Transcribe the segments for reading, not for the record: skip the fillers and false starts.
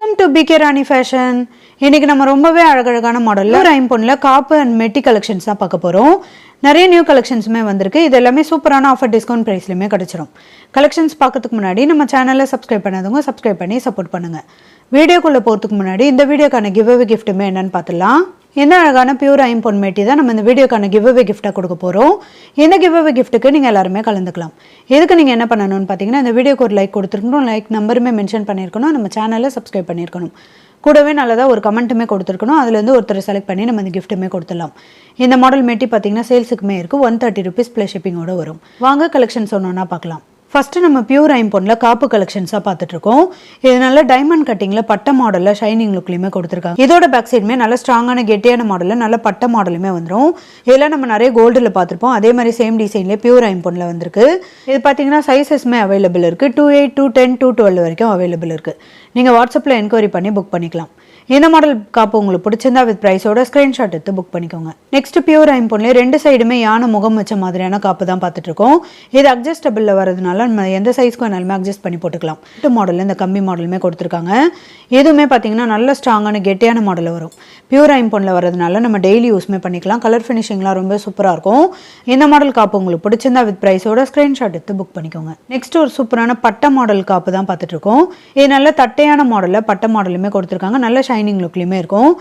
Welcome to PK Rani fashion. இன்னைக்கு நம்ம ரொம்பவே அழகழகான மாடலில் ஒரு ஐம்பொன்னில் காப்பு அண்ட் மெட்டி கலெக்ஷன்ஸ் தான் பார்க்க போகிறோம். நிறைய நியூ கலெக்ஷன்ஸுமே வந்திருக்கு. இது எல்லாமே சூப்பரான ஆஃபர் டிஸ்கவுண்ட் ப்ரைஸ்லையுமே கிடச்சிரும். கலெக்ஷன்ஸ் பார்க்கறதுக்கு முன்னாடி நம்ம சேனலில் சப்ஸ்கிரைப் பண்ணாதவங்க சப்ஸ்கிரைப் பண்ணி சப்போர்ட் பண்ணுங்கள். வீடியோக்குள்ளே போகிறதுக்கு முன்னாடி இந்த வீடியோக்கான கிவ்அவே கிஃப்ட்டுமே என்னென்னு பார்த்துலாம். இந்த அழகான பியூர் ஐம்பொன் மேட்டி தான் நம்ம இந்த வீடியோக்கான கிவ்அவே கிஃப்ட்டாக கொடுக்க போகிறோம். இந்த கிவ்அவே கிஃப்ட்டுக்கு நீங்கள் எல்லாருமே கலந்துக்கலாம். இதுக்கு நீங்கள் என்ன பண்ணணும்னு பார்த்தீங்கன்னா, இந்த வீடியோக்கு ஒரு லைக் கொடுத்துருக்கணும், லைக் நம்பருமே மென்ஷன் பண்ணியிருக்கணும், நம்ம சேனலில் சப்ஸ்கிரைப் பண்ணியிருக்கணும், கூடவே நல்லதாக ஒரு கமெண்ட்டுமே கொடுத்துருக்கணும். அதுலேருந்து ஒருத்தர் செலக்ட் பண்ணி நம்ம இந்த கிஃப்ட்டுமே கொடுத்துடலாம். இந்த மாடல் மேட்டி பார்த்தீங்கன்னா சேல்ஸுக்குமே இருக்குது. 130 rupees ப்ளஸ் ஷிப்பிங்கோட வரும். வாங்க கலெக்ஷன்ஸ் ஒன்றா பார்க்கலாம். ஃபஸ்ட்டு நம்ம பியூர் ஐம்பொன்னில் காப்பு கலெக்ஷன்ஸாக பார்த்துட்ருக்கோம். இது நல்ல டைமண்ட் கட்டிங்கில் பட்ட மாடலில் ஷைனிங் லுக்லையுமே கொடுத்துருக்காங்க. இதோட பேக் சைடுமே நல்ல ஸ்ட்ராங்கான கெட்டியான மாடலில் நல்ல பட்ட மாடலுமே வந்துடும். இதெல்லாம் நம்ம நிறைய கோல்டில் பார்த்துருப்போம். அதே மாதிரி சேம் டிசைன்லேயே பியூர் ஐம்பொன்னில் வந்திருக்கு. இது பார்த்தீங்கன்னா சைஸஸ்மே அவைலபிள் இருக்குது. 2-8, 2-10, 2-12 வரைக்கும் அவைலபிள் இருக்குது. நீங்கள் வாட்ஸ்அப்பில் என்கொயரி பண்ணி புக் பண்ணிக்கலாம். இந்த மாடல் காப்பு உங்களுக்கு பிடிச்சிருந்தா வித் ப்ரைஸோட ஸ்க்ரீன்ஷாட் எடுத்து புக் பண்ணிக்கோங்க. நெக்ஸ்ட் பியூர் ஐம்பொன்லேயே 2 சைடுமே யானை முகம் வச்ச மாதிரியான காப்பு தான் பார்த்துட்டு இருக்கோம். இது அட்ஜஸ்டபிளில் வரதுனால நம்ம எந்த சைஸ்க்கு வேணாலுமே அட்ஜஸ்ட் பண்ணி போட்டுக்கலாம். மாடலில் இந்த கம்பி மாடலுமே கொடுத்துருக்காங்க. எதுவுமே பார்த்தீங்கன்னா நல்ல ஸ்ட்ராங்கான கெட்டியான மாடலில் வரும். பியூர் ஐம்பொன்னில் வரதுனால நம்ம டெய்லி யூஸ்மே பண்ணிக்கலாம். கலர் ஃபினிஷிங்லாம் ரொம்ப சூப்பராக இருக்கும். இந்த மாடல் காப்பு உங்களுக்கு பிடிச்சிருந்தா வித் ப்ரைஸோட ஸ்க்ரீன்ஷாட் எடுத்து புக் பண்ணிக்கோங்க. நெக்ஸ்ட் ஒரு சூப்பரான பட்ட மாடல் காப்பு தான் பார்த்துட்டு இருக்கோம். இது நல்ல தட்டையான மாடலில் பட்ட மாடலுமே கொடுத்துருக்காங்க. நல்ல ஷைனிங் லுக்லையுமே இருக்கும்.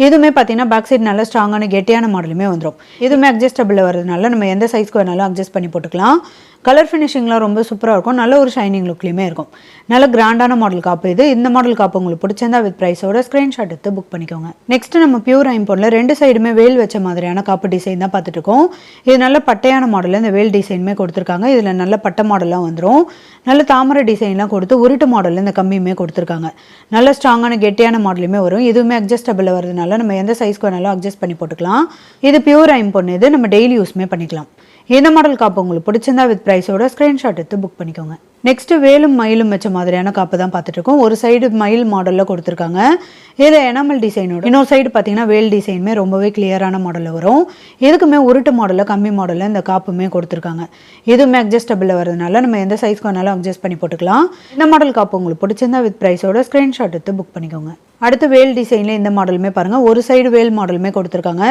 இதுவுமே பார்த்தீங்கன்னா பேக் சைடு நல்ல ஸ்ட்ராங்கான கெட்டியான மாடலுமே வந்துடும். இதுவுமே அட்ஜஸ்டபிளில் வரதுனால நம்ம எந்த சைஸ்க்கு வேணாலும் அட்ஜஸ்ட் பண்ணி போட்டுக்கலாம். கலர் ஃபினிஷிங்லாம் ரொம்ப சூப்பராக இருக்கும். நல்ல ஒரு ஷைனிங் லுக்லையுமே இருக்கும். நல்ல கிராண்டான மாடல் காப்பு இது. இந்த மாடல் காப்பு உங்களுக்கு பிடிச்சிருந்தா வித் ப்ரைஸோட ஸ்க்ரீன்ஷாட் எடுத்து புக் பண்ணிக்கோங்க. நெக்ஸ்ட் நம்ம பியூர் ஐம்பொன்னில் 2 சைடுமே வேல் வச்ச மாதிரியான காப்பு டிசைன் தான் பார்த்துட்டு இருக்கோம். இது நல்ல பட்டையான மாடலில் இந்த வேல் டிசைனுமே கொடுத்துருக்காங்க. இதில் நல்ல பட்ட மாடலாம் வந்துடும். நல்ல தாமரை டிசைன்லாம் கொடுத்து உருட்டு மாடலில் இந்த கம்பியுமே கொடுத்துருக்காங்க. நல்ல ஸ்ட்ராங்கான கெட்டியான மாடலுமே வரும். இதுவுமே அட்ஜஸ்டபிளில் வரதுனால நம்ம எந்த சைஸ்க்கு வேணாலும் அட்ஜஸ்ட் பண்ணி போட்டுக்கலாம். இது பியூர் ஐம்பொன். இது நம்ம டெய்லி யூஸ்மே பண்ணிக்கலாம். இந்த மாடல் காப்பு உங்களுக்கு பிடிச்சிருந்தா வித் ப்ரைஸோட ஸ்க்ரீன்ஷாட் எடுத்து புக் பண்ணிக்கோங்க. நெக்ஸ்ட் வேலும் மயிலும் வச்ச மாதிரியான காப்பு தான் பார்த்துட்டு இருக்கோம். ஒரு சைடு மயில் மாடலில் கொடுத்துருக்காங்க. இதில் எனாமல் டிசைனோட இன்னொரு சைடு பார்த்தீங்கன்னா வேல் டிசைனுமே ரொம்பவே கிளியரான மாடலில் வரும். இதுக்குமே உருட்டு மாடலில் கம்மி மாடலில் இந்த காப்புமே கொடுத்துருக்காங்க. இதுவுமே அட்ஜஸ்டபிளில் வரதுனால நம்ம எந்த சைஸ்க்கு வேணாலும் அட்ஜஸ்ட் பண்ணி போட்டுக்கலாம். இந்த மாடல் காப்பு உங்களுக்கு பிடிச்சிருந்தா வித் ப்ரைஸோட ஸ்க்ரீன்ஷாட் எடுத்து புக் பண்ணிக்கோங்க. அடுத்து வேல் டிசைனில் இந்த மாடலுமே பாருங்கள். ஒரு சைடு வேல் மாடலுமே கொடுத்துருக்காங்க.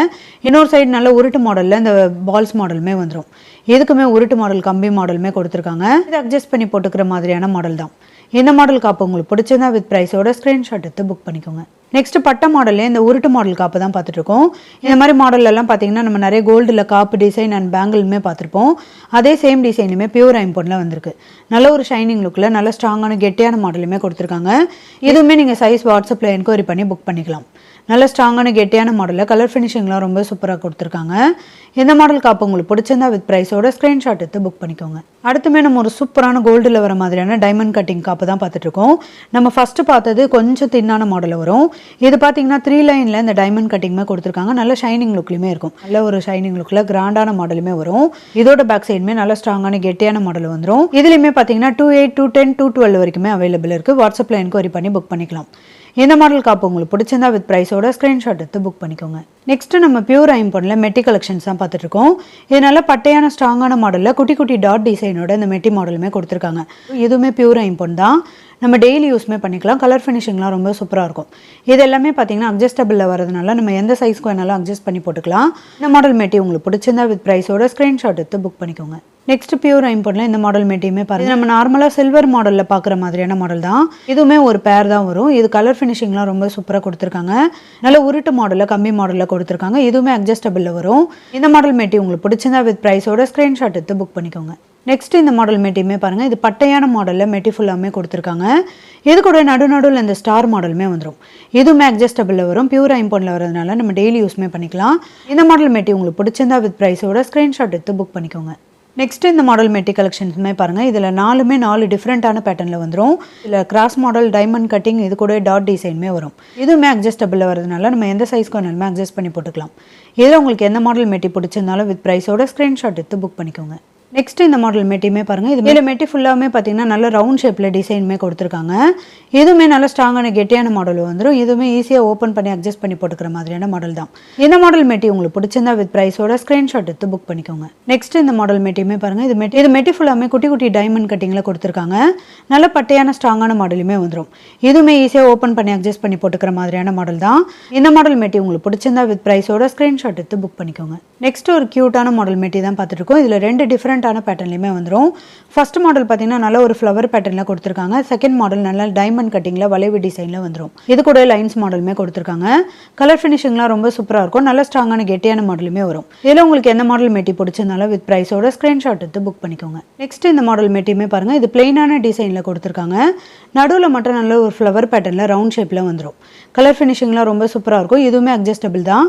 இன்னொரு சைடு நல்ல உருட்டு மாடலில் இந்த பால்ஸ் மாடலுமே வந்துடும். இதுக்குமே உருட்டு மாடல் கம்பி மாடலுமே கொடுத்துருக்காங்க. இது அட்ஜஸ்ட் பண்ணி போட்டுக்கிற மாதிரியான மாடல் தான். இந்த மாடல் காப்பு உங்களுக்கு பிடிச்சிருந்தா வித் ப்ரைஸோட ஸ்க்ரீன்ஷாட் எடுத்து புக் பண்ணிக்கோங்க. நெக்ஸ்ட் பட்ட மாடல்லே இந்த உருட்டு மாடல் காப்பு தான் பார்த்துட்டு இருக்கோம். இந்த மாதிரி மாடல்லாம் பார்த்தீங்கன்னா நம்ம நிறைய கோல்டில் காப்பு டிசைன் அண்ட் பேங்கிளுமே பார்த்துருப்போம். அதே சேம் டிசைனுமே பியூர் ஐம்பொன்னில் வந்திருக்கு. நல்ல ஒரு ஷைனிங் லுக்கில் நல்ல ஸ்ட்ராங்கான கெட்டியான மாடலுமே கொடுத்துருக்காங்க. இதுவுமே நீங்கள் சைஸ் வாட்ஸ்அப்பில் என்கொயரி பண்ணி புக் பண்ணிக்கலாம். நல்ல ஸ்ட்ராங்கான கெட்டியான மாடலில் கலர் ஃபினிஷிங்லாம் ரொம்ப சூப்பராக கொடுத்துருக்காங்க. இந்த மாடல் காப்பு உங்களுக்கு பிடிச்சிருந்தா வித் ப்ரைஸோட ஸ்க்ரீன்ஷாட் எடுத்து புக் பண்ணிக்கோங்க. அடுத்துமே நம்ம ஒரு சூப்பரான கோல்டில் வர மாதிரியான டைமண்ட் கட்டிங் காப்பு தான் பார்த்துட்டு இருக்கோம். நம்ம ஃபஸ்ட்டு பார்த்தது கொஞ்சம் தின்னான மாடலில் வரும். இது பார்த்தீங்கன்னா 3 லைனில் இந்த டைமண்ட் கட்டிங்குமே கொடுத்துருக்காங்க. நல்ல ஷைனிங் லுக்லையுமே இருக்கும். நல்ல ஒரு ஷைனிங் லுக்கில் கிராண்டான மாடலுமே வரும். இதோட பேக் சைடுமே நல்ல ஸ்ட்ராங்கான கெட்டியான மாடல் வந்துடும். இதுலையுமே பார்த்தீங்கன்னா 2-8, 2-10, 2-12 வரைக்குமே அவைலபிள் இருக்குது. வாட்ஸ்அப்பில் என்கொயரி பண்ணி புக் பண்ணிக்கலாம். இந்த மாடல் காப்பு உங்களுக்கு பிடிச்சிருந்தா வித் ப்ரைஸோட ஸ்க்ரீன்ஷாட் எடுத்து புக் பண்ணிக்கோங்க. நெக்ஸ்ட் நம்ம பியூர் ஐம்பொன்னில் மெட்டி கலெக்ஷன்ஸ் தான் பார்த்துட்டு இருக்கோம். இது நல்ல பட்டையான ஸ்ட்ராங்கான மாடலில் குட்டி குட்டி டாட் டிசைனோட இந்த மெட்டி மாடலுமே கொடுத்துருக்காங்க. இதுவுமே பியூர் ஐம்பொன் தான். நம்ம டெய்லி யூஸ்மே பண்ணிக்கலாம். கலர் ஃபினிஷிங்லாம் ரொம்ப சூப்பராக இருக்கும். இது எல்லாமே பார்த்தீங்கன்னா அட்ஜஸ்டபிளில் வரதுனால நம்ம எந்த சைஸ்க்கு வேணாலும் அட்ஜஸ்ட் பண்ணி போட்டுக்கலாம். இந்த மாடல் மெட்டி உங்களுக்கு பிடிச்சிருந்தா வித் ப்ரைஸோட ஸ்க்ரீன்ஷாட் எடுத்து புக் பண்ணிக்கோங்க. நெக்ஸ்ட் பியூர் ஐம்பொன்னில் இந்த மாடல் மெட்டியுமே பாருங்கள். நம்ம நார்மலாக சில்வர் மாடலில் பார்க்குற மாதிரியான மாடல் தான். இதுவுமே ஒரு பேர் தான் வரும். இது கலர் ஃபினிஷிங்லாம் ரொம்ப சூப்பராக கொடுத்துருக்காங்க. நல்ல உருட்டு மாடலில் கம்மி மாடலில் கொடுத்துருக்காங்க. இதுவுமே அட்ஜஸ்டபிளில் வரும். இந்த மாடல் மெட்டி உங்களுக்கு பிடிச்சிருந்தா வித் ப்ரைஸோட ஸ்க்ரீன்ஷாட் எடுத்து புக் பண்ணிக்கோங்க. நெக்ஸ்ட் இந்த மாடல் மெட்டியுமே பாருங்கள். இது பட்டையான மாடலில் மெட்டி ஃபுல்லாமே கொடுத்துருக்காங்க. இது கூட நடுநடுவில் இந்த ஸ்டார் மாடலுமே வந்துடும். இதுவுமே அட்ஜஸ்டபிளில் வரும். பியூர் ஐம்பொன்னில் வரதுனால நம்ம டெய்லி யூஸ்மே பண்ணிக்கலாம். இந்த மாடல் மெட்டி உங்களுக்கு பிடிச்சிருந்தா வித் ப்ரைஸோட ஸ்க்ரீன்ஷாட் எடுத்து புக் பண்ணிக்கோங்க. நெக்ஸ்ட் இந்த மாடல் மெட்டி கலெக்ஷன்ஸுமே பாருங்கள். இதில் 4 டிஃப்ரெண்ட்டான பேட்டர்னில் வந்துடும். இதில் கிராஸ் மாடல், டைமண்ட் கட்டிங், இது கூட டாட் டிசைனுமே வரும். இதுவுமே அட்ஜஸ்டபிளில் வரதுனால நம்ம எந்த சைஸ்க்கு வேணாலுமே அட்ஜஸ்ட் பண்ணி போட்டுக்கலாம். இதில் உங்களுக்கு எந்த மாடல் மெட்டி பிடிச்சிருந்தாலும் வித் ப்ரைஸோட ஸ்க்ரீன்ஷாட் எடுத்து புக் பண்ணிக்கோங்க. நெக்ஸ்ட் இந்த மாடல் மெட்டியுமே பாருங்கள், இது மெட்டி ஃபுல்லாமே பார்த்தீங்கன்னா நல்ல ரவுண்ட் ஷேப்பில் டிசைனுமே கொடுத்துருக்காங்க. இதுவுமே நல்ல ஸ்ட்ராங்கான கெட்டியான மாடல் வந்துடும். இதுவுமே ஈஸியாக ஓப்பன் பண்ணி அட்ஜஸ்ட் பண்ணி போட்டுக்கிற மாதிரியான மாடல் தான். இந்த மாடல் மெட்டி உங்களுக்கு பிடிச்சிருந்தா வித் ப்ரைஸோட ஸ்க்ரீன்ஷாட் எடுத்து புக் பண்ணிக்கோங்க. நெக்ஸ்ட் இந்த மாடல் மெட்டியுமே பாருங்கள், இது மெட்டி ஃபுல்லாமே குட்டி குட்டி டைமண்ட் கட்டிங்கில் கொடுத்துருக்காங்க. நல்ல பட்டையான ஸ்ட்ராங்கான மாடலுமே வந்துடும். இதுவுமே ஈஸியாக ஓப்பன் பண்ணி அட்ஜஸ்ட் பண்ணி போட்டுக்கிற மாதிரியான மாடல் தான். இந்த மாடல் மெட்டி உங்களுக்கு பிடிச்சிருந்தா வித் ப்ரைஸோட ஸ்க்ரீன்ஷாட் எடுத்து புக் பண்ணிக்கோங்க. நெக்ஸ்ட் ஒரு க்யூட்டான மாடல் மெட்டி தான் பார்த்துட்டு இருக்கோம். இதில் 2 டிஃப்ரெண்ட்டான பேட்டர்ன்லையுமே வந்துடும். ஃபர்ஸ்ட் மாடல் பார்த்தீங்கன்னா நல்ல ஒரு ஃப்ளவர் பேட்டர்னில் கொடுத்துருக்காங்க. செகண்ட் மாடல் நல்ல டைமண்ட் கட்டிங்கில் வளைவு டிசைனில் வந்துடும். இது கூட லைன்ஸ் மாடலுமே கொடுத்துருக்காங்க. கலர் ஃபினிஷிங்லாம் ரொம்ப சூப்பராக இருக்கும். நல்ல ஸ்ட்ராங்கான கெட்டியான மாடலுமே வரும். இதில் உங்களுக்கு எந்த மாடல் மெட்டி பிடிச்சிருந்தாலும் வித் ப்ரைஸோட ஸ்க்ரீன்ஷாட் எடுத்து புக் பண்ணிக்கோங்க. நெக்ஸ்ட் இந்த மாடல் மெட்டியுமே பாருங்கள், இது பிளெயினான டிசைனில் கொடுத்துருக்காங்க. நடுவில் மட்டும் நல்ல ஒரு ஃப்ளவர் பேட்டர்னில் ரவுண்ட் ஷேப்பில் வந்துடும். கலர் ஃபினிஷிங்லாம் ரொம்ப சூப்பராக இருக்கும். இதுவுமே அட்ஜஸ்டபிள் தான்.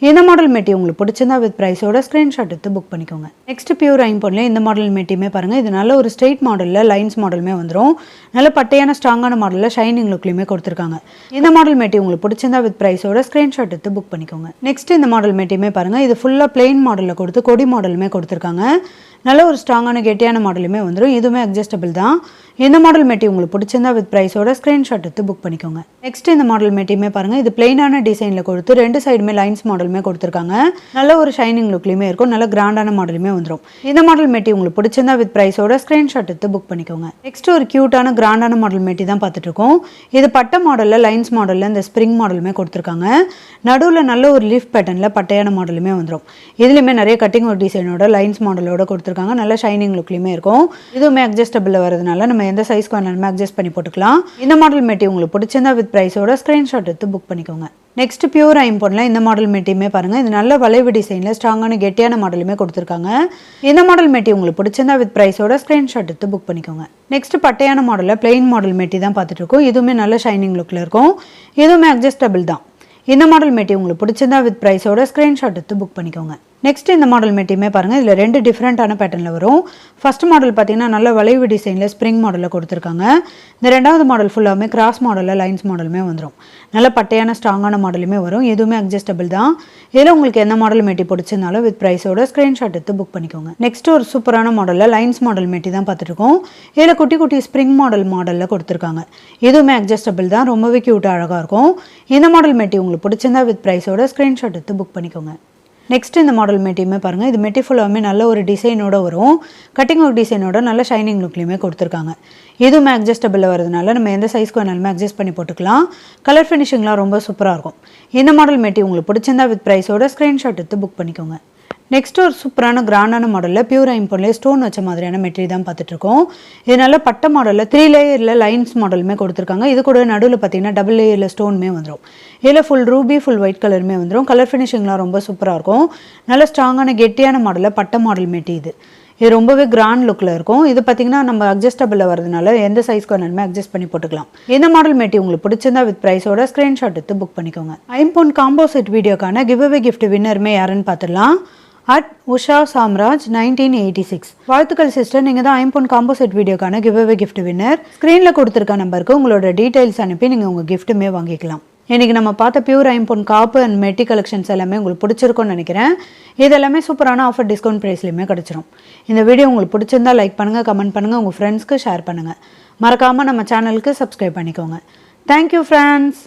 இந்த மாடல் மெட்டி உங்களுக்கு பிடிச்சிருந்தா வித் ப்ரைஸோட ஸ்க்ரீன்ஷாட் எடுத்து புக் பண்ணிக்கோங்க. நெக்ஸ்ட் பியூர் ஐம்பொன்ல இந்த மாடல் மெட்டியுமே பாருங்கள், இது நல்ல ஒரு ஸ்ட்ரெயிட் மாடலில் லைன்ஸ் மாடலுமே வந்துடும். நல்ல பட்டையான ஸ்ட்ராங்கான மாடலில் ஷைனிங் லுக்லையுமே கொடுத்துருக்காங்க. இந்த மாடல் மெட்டி உங்களுக்கு பிடிச்சிருந்தா வித் ப்ரைஸோட ஸ்க்ரீன்ஷாட் எடுத்து புக் பண்ணிக்கோங்க. நெக்ஸ்ட் இந்த மாடல் மெட்டியுமே பாருங்கள், இது ஃபுல்லாக பிளெயின் மாடலில் கொடுத்து கொடி மாடலுமே கொடுத்துருக்காங்க. நல்ல ஒரு ஸ்ட்ராங்கான கெட்டியான மாடலுமே வந்துடும். இதுவுமே அட்ஜஸ்டபிள் தான். இந்த மாடல் மெட்டி உங்களுக்கு பிடிச்சிருந்தா வித் ப்ரைஸோட ஸ்க்ரீன்ஷாட் எடுத்து புக் பண்ணிக்கோங்க. நெக்ஸ்ட் இந்த மாடல் மெட்டியுமே பாருங்கள், இது பிளெயினான டிசைனில் கொடுத்து 2 சைடுமே லைன்ஸ் மாடலுமே கொடுத்துருக்காங்க. நல்ல ஒரு ஷைனிங் லுக்லையுமே இருக்கும். நல்ல கிராண்டான மாடலுமே வந்துடும். இந்த மாடல் மெட்டி உங்களுக்கு பிடிச்சிருந்தா வித் ப்ரைஸோட ஸ்க்ரீன்ஷாட் எடுத்து புக் பண்ணிக்கோங்க. நெக்ஸ்ட் ஒரு க்யூட்டான கிராண்டான மாடல் மெட்டி தான் பார்த்துட்டு இருக்கோம். இது பட்டை மாடலில் லைன்ஸ் மாடலில் இந்த ஸ்ப்ரிங் மாடலுமே கொடுத்துருக்காங்க. நடுவில் நல்ல ஒரு லீஃப் பேட்டர்னில் பட்டையான மாடலுமே வந்துடும். இதுலையுமே நிறைய கட்டிங் ஒரு டிசைனோட லைன்ஸ் மாடலோட கொடுத்துருக்காங்க. நல்ல ஷைனிங் லுக்லையுமே இருக்கும். இதுவுமே அட்ஜஸ்டபிள் வரதுனால நம்ம எந்த சைஸ்க்கு வேணாலுமே அட்ஜஸ்ட் பண்ணி போட்டுக்கலாம். இந்த மாடல் மெட்டி உங்களுக்கு பிடிச்சிருந்தா வித் ப்ரைஸோட ஸ்க்ரீன்ஷாட் எடுத்து புக் பண்ணிக்கோங்க. நெக்ஸ்ட் பியூர் ஐம்பொன்ல இந்த மாடல் மெட்டியுமே பாருங்கள், இது நல்ல வளைவு டிசைனில் ஸ்ட்ராங்கான கெட்டியான மாடலுமே கொடுத்துருக்காங்க. இந்த மாடல் மெட்டி உங்களுக்கு பிடிச்சிருந்தா வித் ப்ரைஸோட ஸ்க்ரீன்ஷாட் எடுத்து புக் பண்ணிக்கோங்க. நெக்ஸ்ட் பட்டையான மாடலில் பிளெயின் மாடல் மெட்டி தான் பார்த்துட்டு இருக்கோம். இதுவுமே நல்ல ஷைனிங் லுக்கில் இருக்கும். இதுவுமே அட்ஜஸ்டபிள் தான். இந்த மாடல் மெட்டி உங்களுக்கு பிடிச்சிருந்தா வித் ப்ரைஸோட ஸ்க்ரீன்ஷாட் எடுத்து புக் பண்ணிக்கோங்க. நெக்ஸ்ட் இந்த மாடல் மெட்டியுமே பாருங்கள், இதில் 2 டிஃப்ரெண்ட்டான பேட்டர்னில் வரும். ஃபர்ஸ்ட் மாடல் பார்த்தீங்கன்னா நல்ல வளைவு டிசைனில் ஸ்ப்ரிங் மாடலில் கொடுத்துருக்காங்க. இந்த 2வது மாடல் ஃபுல்லாமே கிராஸ் மாடலில் லைன்ஸ் மாடலுமே வந்துடும். நல்ல பட்டையான ஸ்ட்ராங்கான மாடலுமே வரும். எதுவுமே அட்ஜஸ்டபிள் தான். இதில் உங்களுக்கு எந்த மாடல் மெட்டி பிடிச்சிருந்தாலும் வித் ப்ரைஸோட ஸ்க்ரீன்ஷாட் எடுத்து புக் பண்ணிக்கோங்க. நெக்ஸ்ட் ஒரு சூப்பரான மாடலில் லைன்ஸ் மாடல் மெட்டி தான் பார்த்துருக்கோம். இதில் குட்டி குட்டி ஸ்ப்ரிங் மாடலில் கொடுத்துருக்காங்க. இதுவுமே அட்ஜஸ்டபிள் தான். ரொம்பவே க்யூட்டாக அழகாக இருக்கும். இந்த மாடல் மெட்டி உங்களுக்கு பிடிச்சிருந்தா வித் ப்ரைஸோட ஸ்க்ரீன்ஷாட் எடுத்து புக் பண்ணிக்கோங்க. நெக்ஸ்ட் இந்த மாடல் மெட்டியுமே பாருங்கள், இது மெட்டி ஃபுல்லாமே நல்ல ஒரு டிசைனோட வரும். கட்டிங் ஒர்க் டிசைனோட நல்ல ஷைனிங் லுக்லையுமே கொடுத்துருக்காங்க. இதுவுமே அட்ஜஸ்டபிள் வரதுனால நம்ம எந்த சைஸ்க்கு வேணாலுமே அட்ஜஸ்ட் பண்ணி போட்டுக்கலாம். கலர் ஃபினிஷிங்லாம் ரொம்ப சூப்பராக இருக்கும். இந்த மாடல் மெட்டி உங்களுக்கு பிடிச்சிருந்தா வித் ப்ரைஸோட ஸ்க்ரீன்ஷாட் எடுத்து புக் பண்ணிக்கோங்க. நெக்ஸ்ட் ஒரு சூப்பரான கிராண்டான மாடலில் பியூர் ஐம்பொன்லேயே ஸ்டோன் வச்ச மாதிரியான மெட்டீரியல் தான் பார்த்துட்ருக்கோம். இது நல்ல பட்டை மாடலில் 3 லேயரில் லைன்ஸ் மாடலுமே கொடுத்துருக்காங்க. இது கூட நடுவில் பார்த்தீங்கன்னா டபுள் லேயரில் ஸ்டோனுமே வந்துடும். இதில் ஃபுல் ரூபி ஃபுல் ஒயிட் கலருமே வந்துடும். கலர் ஃபினிஷிங்லாம் ரொம்ப சூப்பராக இருக்கும். நல்ல ஸ்ட்ராங்கான கெட்டியான மாடலில் பட்டை மாடல் மெட்டி இது ரொம்பவே கிராண்ட் லுக்கில் இருக்கும். இது பார்த்தீங்கன்னா நம்ம அட்ஜஸ்டபிளில் வரதுனால எந்த சைஸ்க்கு வேணாலுமே அட்ஜஸ்ட் பண்ணி போட்டுக்கலாம். இந்த மாடல் மெட்டி உங்களுக்கு பிடிச்சிருந்தா வித் ப்ரைஸோட ஸ்க்ரீன்ஷாட் எடுத்து புக் பண்ணிக்கோங்க. ஐம்பொன் காம்போ செட் வீடியோக்கான கிவ் அவே கிஃப்ட் வின்னருமே யாருன்னு பார்த்துடலாம். உஷா சாம்ராஜ் 1986. வாழ்த்துக்கள் சிஸ்டர், நீங்கள் தான் ஐம்பொன் காம்போ செட் வீடியோக்கான கிவ் அவே கிஃப்ட் வின்னர். ஸ்க்ரீனில் கொடுத்துருக்க நம்பருக்கு உங்களோட டீட்டெயில்ஸ் அனுப்பி நீங்கள் உங்கள் கிஃப்ட்டுமே வாங்கிக்கலாம். இன்றைக்கி நம்ம பார்த்த பியூர் ஐம்பொன் காப்பு அண்ட் மெட்டி கலெக்ஷன்ஸ் எல்லாமே உங்களுக்கு பிடிச்சிருக்கும்னு நினைக்கிறேன். இது எல்லாமே சூப்பரான ஆஃபர் டிஸ்கவுண்ட் ப்ரைஸ்லையுமே கிடச்சிரும். இந்த வீடியோ உங்களுக்கு பிடிச்சிருந்தா லைக் பண்ணுங்கள், கமெண்ட் பண்ணுங்கள், உங்கள் ஃப்ரெண்ட்ஸ்க்கு ஷேர் பண்ணுங்கள். மறக்காமல் நம்ம சேனலுக்கு சப்ஸ்கிரைப் பண்ணிக்கோங்க. Thank you friends.